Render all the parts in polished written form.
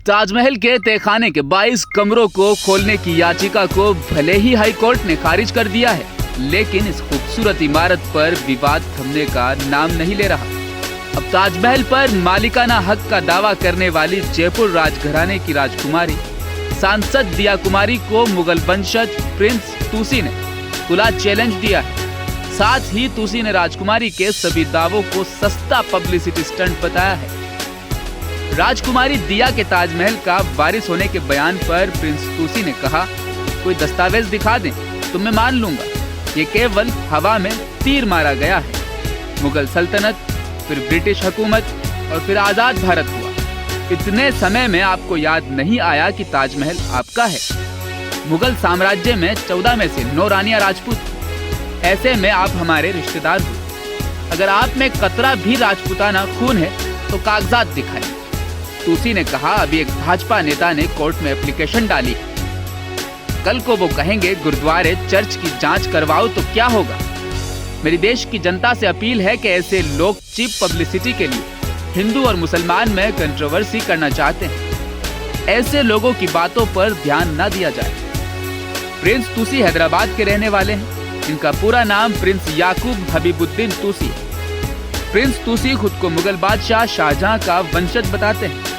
ताजमहल के तहखाने के 22 कमरों को खोलने की याचिका को भले ही हाई कोर्ट ने खारिज कर दिया है, लेकिन इस खूबसूरत इमारत पर विवाद थमने का नाम नहीं ले रहा। अब ताजमहल पर मालिकाना हक का दावा करने वाली जयपुर राजघराने की राजकुमारी सांसद दिया कुमारी को मुगल वंशज प्रिंस तुसी ने खुला चैलेंज दिया है। साथ ही तुसी ने राजकुमारी के सभी दावों को सस्ता पब्लिसिटी स्टंट बताया है। राजकुमारी दिया के ताजमहल का वारिस होने के बयान पर प्रिंस तुसी ने कहा, कोई दस्तावेज दिखा दें तो मैं मान लूंगा, ये केवल हवा में तीर मारा गया है। मुगल सल्तनत, फिर ब्रिटिश हुकूमत और फिर आजाद भारत हुआ। इतने समय में आपको याद नहीं आया कि ताजमहल आपका है। मुगल साम्राज्य में 14 में से 9 रानियां राजपूत। ऐसे में आप हमारे रिश्तेदार हो। अगर आप में कतरा भी राजपूताना खून है तो कागजात दिखाएं। तुसी ने कहा, अभी एक भाजपा नेता ने कोर्ट में एप्लीकेशन डाली। कल को वो कहेंगे गुरुद्वारे चर्च की जांच करवाओ तो क्या होगा। मेरी देश की जनता से अपील है कि ऐसे लोग चीप पब्लिसिटी के लिए हिंदू और मुसलमान में कंट्रोवर्सी करना चाहते हैं। ऐसे लोगों की बातों पर ध्यान न दिया जाए। प्रिंस तुसी हैदराबाद के रहने वाले हैं। इनका पूरा नाम प्रिंस याकूब हबीबुद्दीन तुसी है। प्रिंस तुसी खुद को मुगल बादशाह शाहजहां का वंशज बताते हैं।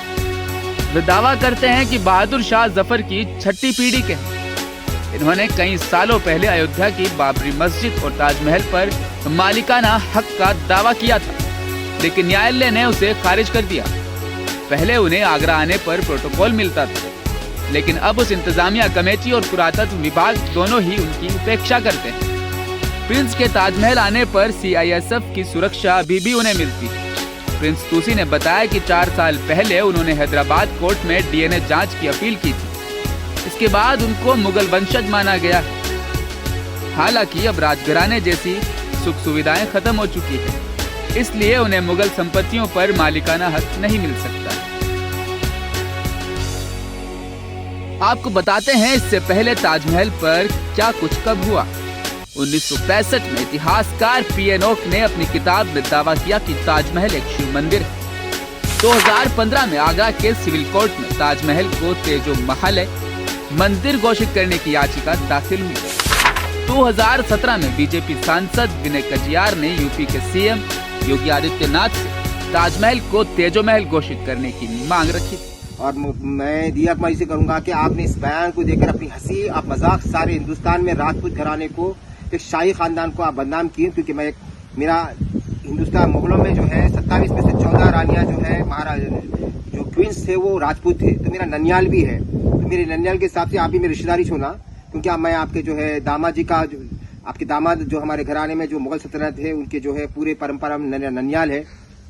वे दावा करते हैं कि बहादुर शाह जफर की 6ठी पीढ़ी के हैं। इन्होंने कई सालों पहले अयोध्या की बाबरी मस्जिद और ताजमहल पर मालिकाना हक का दावा किया था, लेकिन न्यायालय ने उसे खारिज कर दिया। पहले उन्हें आगरा आने पर प्रोटोकॉल मिलता था, लेकिन अब उस इंतजामिया कमेटी और पुरातत्व विभाग दोनों ही उनकी उपेक्षा करते हैं। प्रिंस के ताजमहल आने पर CISF की सुरक्षा अभी भी उन्हें मिलती है। प्रिंस तुसी ने बताया कि 4 साल पहले उन्होंने हैदराबाद कोर्ट में DNA जांच की अपील की थी। इसके बाद उनको मुगल वंशज माना गया है। हालांकि अब राजघराने जैसी सुख सुविधाएं खत्म हो चुकी है, इसलिए उन्हें मुगल संपत्तियों पर मालिकाना हक नहीं मिल सकता। आपको बताते हैं इससे पहले ताजमहल पर क्या कुछ कब हुआ। 1965 में इतिहासकार P.N. ओक ने अपनी किताब में दावा किया कि ताजमहल एक शिव मंदिर है। 2015 में आगरा के सिविल कोर्ट में ताजमहल को तेजो महल मंदिर घोषित करने की याचिका दाखिल हुई। 2017 में बीजेपी सांसद विनय कटियार ने यूपी के CM योगी आदित्यनाथ से ताजमहल को तेजो महल घोषित करने की मांग रखी थी। और मैं दिया कुमारी से करूंगा कि आपने इस बयान को देकर अपनी हंसी, आप मजाक सारे हिंदुस्तान में राजपूत घराने को, एक शाही खानदान को आप बदनाम किए। क्योंकि मेरा हिंदुस्तान मुगलों में जो है 27 में से 14 रानियां जो है महाराज जो क्वींस थे वो राजपूत थे। तो मेरा ननियाल भी है, तो मेरे ननियाल के हिसाब से आप भी मेरी रिश्तेदारी छोना। क्योंकि अब मैं आपके जो है दामाद जी का आपके दामाद जो हमारे घराने में जो मुगल सल्तनत है उनके जो है पूरे परंपरा में ननियाल है।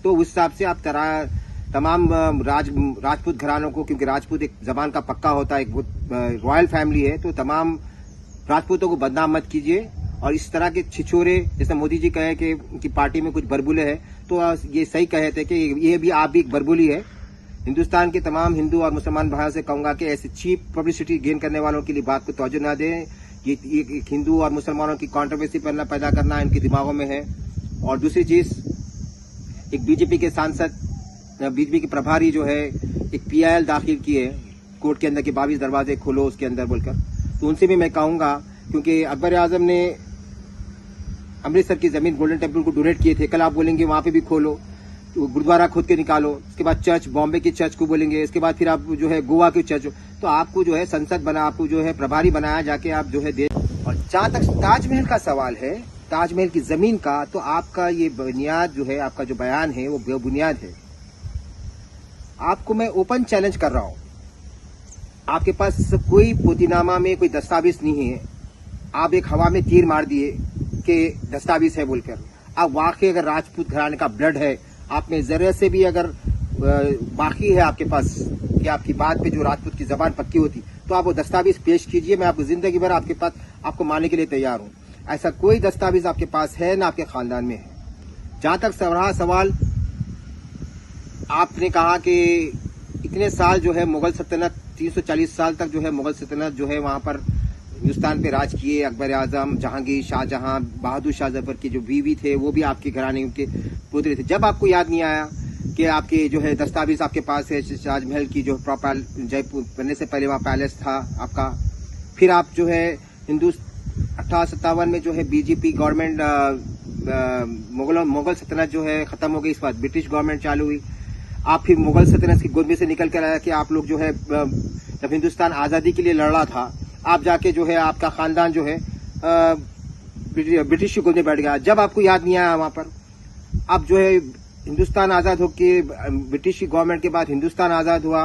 तो उस हिसाब से आप तमाम राजपूत घरानों को, क्योंकि राजपूत एक जबान का पक्का होता है, एक बहुत रॉयल फैमिली है, तो तमाम राजपूतों को बदनाम मत कीजिए। और इस तरह के छिछोरे, जैसे मोदी जी कहे कि उनकी पार्टी में कुछ बरबुले हैं, तो ये सही कहे थे कि ये भी आप भी एक बरबुली है। हिंदुस्तान के तमाम हिंदू और मुसलमान भाइयों से कहूंगा कि ऐसे चीप पब्लिसिटी गेन करने वालों के लिए बात को तवज्जो न दें। ये एक हिंदू और मुसलमानों की कॉन्ट्रोवर्सी पैदा करना इनके दिमागों में है। और दूसरी चीज, एक बीजेपी के सांसद, बीजेपी के प्रभारी जो है एक PIL दाखिल किए कोर्ट के अंदर के 22 दरवाजे खोलो उसके अंदर बोलकर, तो उनसे भी मैं कहूंगा, क्योंकि अकबर आजम ने अमृतसर की जमीन गोल्डन टेम्पल को डोनेट किए थे, कल आप बोलेंगे वहां पे भी खोलो, तो गुरुद्वारा खोद के निकालो। उसके बाद चर्च, बॉम्बे की चर्च को बोलेंगे, इसके बाद फिर आप जो है गोवा की चर्च, तो आपको जो है संसद बना, आपको जो है प्रभारी बनाया जाके आप जो है दे। और जहां तक ताजमहल का सवाल है, ताजमहल की जमीन का, तो आपका ये बुनियाद जो है, आपका जो बयान है वो बेबुनियाद है। आपको मैं ओपन चैलेंज कर रहा हूं, आपके पास कोई पोतीनामा में कोई दस्तावेज नहीं है। आप एक हवा में तीर मार दिए कि दस्तावेज है बोलकर। अब वाकई अगर राजपूत घराने का ब्लड है, आप में जरा से भी अगर बाकी है आपके पास कि आपकी बात पे जो राजपूत की जबान पक्की होती, तो आप वो दस्तावेज पेश कीजिए। मैं आपको जिंदगी भर आपके पास आपको मानने के लिए तैयार हूं। ऐसा कोई दस्तावेज आपके पास है ना आपके खानदान में है। जहां तक सवाल, आपने कहा कि इतने साल जो है मुगल सल्तनत, 340 साल तक जो है मुगल सल्तनत जो है वहां पर हिंदुस्तान पे राज किए। अकबर आजम, जहांगीर, शाहजहां, बहादुर शाह जफर के जो बीवी थे वो भी आपके घराने के पोते थे। जब आपको याद नहीं आया कि कि आपकी जो है दस्तावेज आपके पास है ताजमहल की जो प्रॉपर जयपुर बनने से पहले वहाँ पैलेस था आपका। फिर आप जो है 1857 में जो है बीजेपी गवर्नमेंट मुगल सल्तनत जो है खत्म हो गई, इस बार ब्रिटिश गवर्नमेंट चालू हुई। आप फिर मुगल सल्तनत की गोद में से निकल कर आया कि आप लोग जो है जब हिंदुस्तान आज़ादी के लिए लड़ रहा था, आप जाके जो है आपका खानदान जो है ब्रिटिश की गोद में बैठ गया। जब आपको याद नहीं आया वहां पर, अब जो है हिंदुस्तान आज़ाद होके ब्रिटिश की गवर्नमेंट के बाद हिंदुस्तान आज़ाद हुआ।